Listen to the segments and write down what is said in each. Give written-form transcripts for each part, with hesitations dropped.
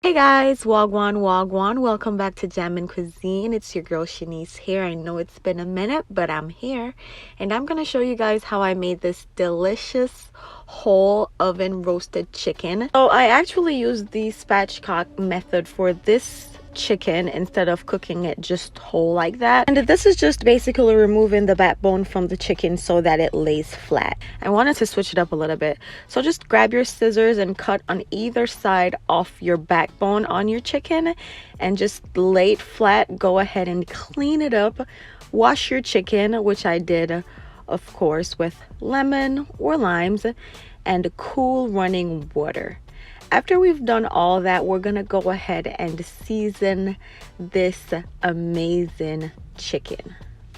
Hey guys, wagwan, welcome back to Jamaican Cuisine. It's your girl Shanice here. I know it's been a minute, but I'm here and I'm gonna show you guys how I made this delicious whole oven roasted chicken. So I actually used the spatchcock method for this chicken instead of cooking it just whole like that, and this is just basically removing the backbone from the chicken so that it lays flat. I wanted to switch it up a little bit, so just grab your scissors and cut on either side of your backbone on your chicken and just lay it flat. Go ahead and clean it up, wash your chicken, which I did of course with lemon or limes and cool running water. After we've done all that, we're gonna go ahead and season this amazing chicken.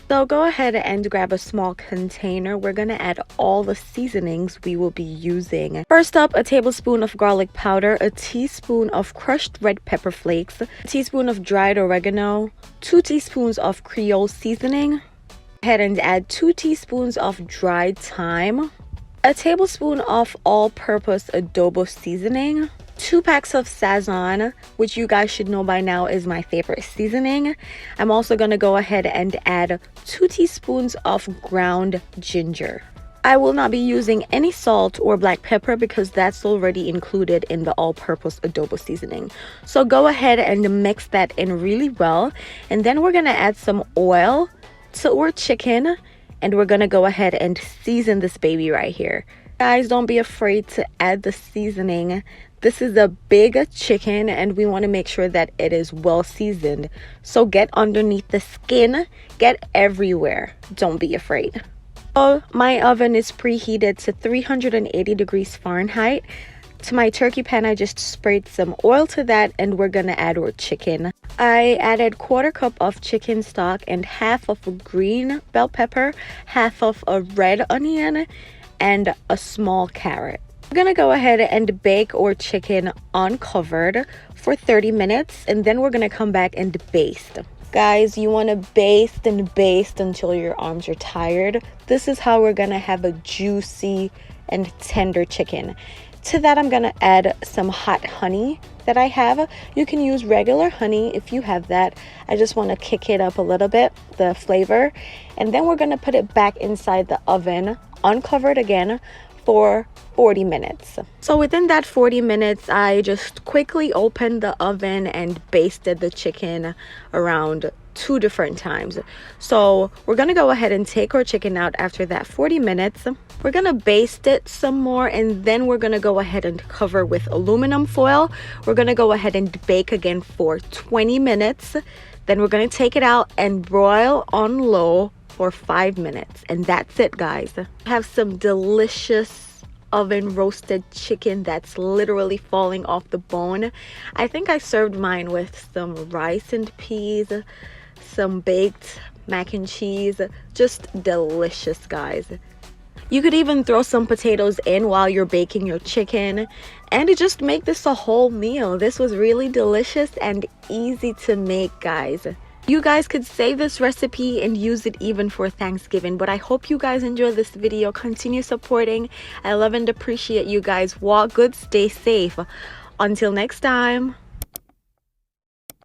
So go ahead and grab a small container. We're gonna add all the seasonings we will be using. First up, a tablespoon of garlic powder, a teaspoon of crushed red pepper flakes, a teaspoon of dried oregano, 2 teaspoons of Creole seasoning. Go ahead and add 2 teaspoons of dried thyme, a tablespoon of all-purpose adobo seasoning, 2 packs of Sazon, which you guys should know by now is my favorite seasoning. I'm also going to go ahead and add 2 teaspoons of ground ginger. I will not be using any salt or black pepper because that's already included in the all-purpose adobo seasoning. So go ahead and mix that in really well, and then we're going to add some oil to our chicken. And we're gonna go ahead and season this baby right here. Guys, don't be afraid to add the seasoning. This is a big chicken and we want to make sure that it is well seasoned. So get underneath the skin, get everywhere. Don't be afraid. So my oven is preheated to 380 degrees Fahrenheit. To my turkey pan, I just sprayed some oil to that and we're gonna add our chicken. I added 1/4 cup of chicken stock and half of a green bell pepper, half of a red onion, and a small carrot. We're gonna go ahead and bake our chicken uncovered for 30 minutes and then we're gonna come back and baste. Guys, you want to baste and baste until your arms are tired. This is how we're gonna have a juicy and tender chicken. To that, I'm gonna add some hot honey that I have. You can use regular honey if you have that. I just want to kick it up a little bit, the flavor. And then we're gonna put it back inside the oven, uncovered again, for 40 minutes. So within that 40 minutes, I just quickly opened the oven and basted the chicken around 2 different times. So we're gonna go ahead and take our chicken out after that 40 minutes. We're gonna baste it some more and then we're gonna go ahead and cover with aluminum foil. We're gonna go ahead and bake again for 20 minutes. Then we're gonna take it out and broil on low for 5 minutes. And that's it, guys. Have some delicious oven roasted chicken that's literally falling off the bone. I think I served mine with some rice and peas, some baked mac and cheese. Just delicious, guys. You could even throw some potatoes in while you're baking your chicken and just make this a whole meal. This was really delicious and easy to make, guys. You guys could save this recipe and use it even for Thanksgiving, but I hope you guys enjoy this video. Continue supporting. I love and appreciate you guys. Walk good, stay safe. Until next time.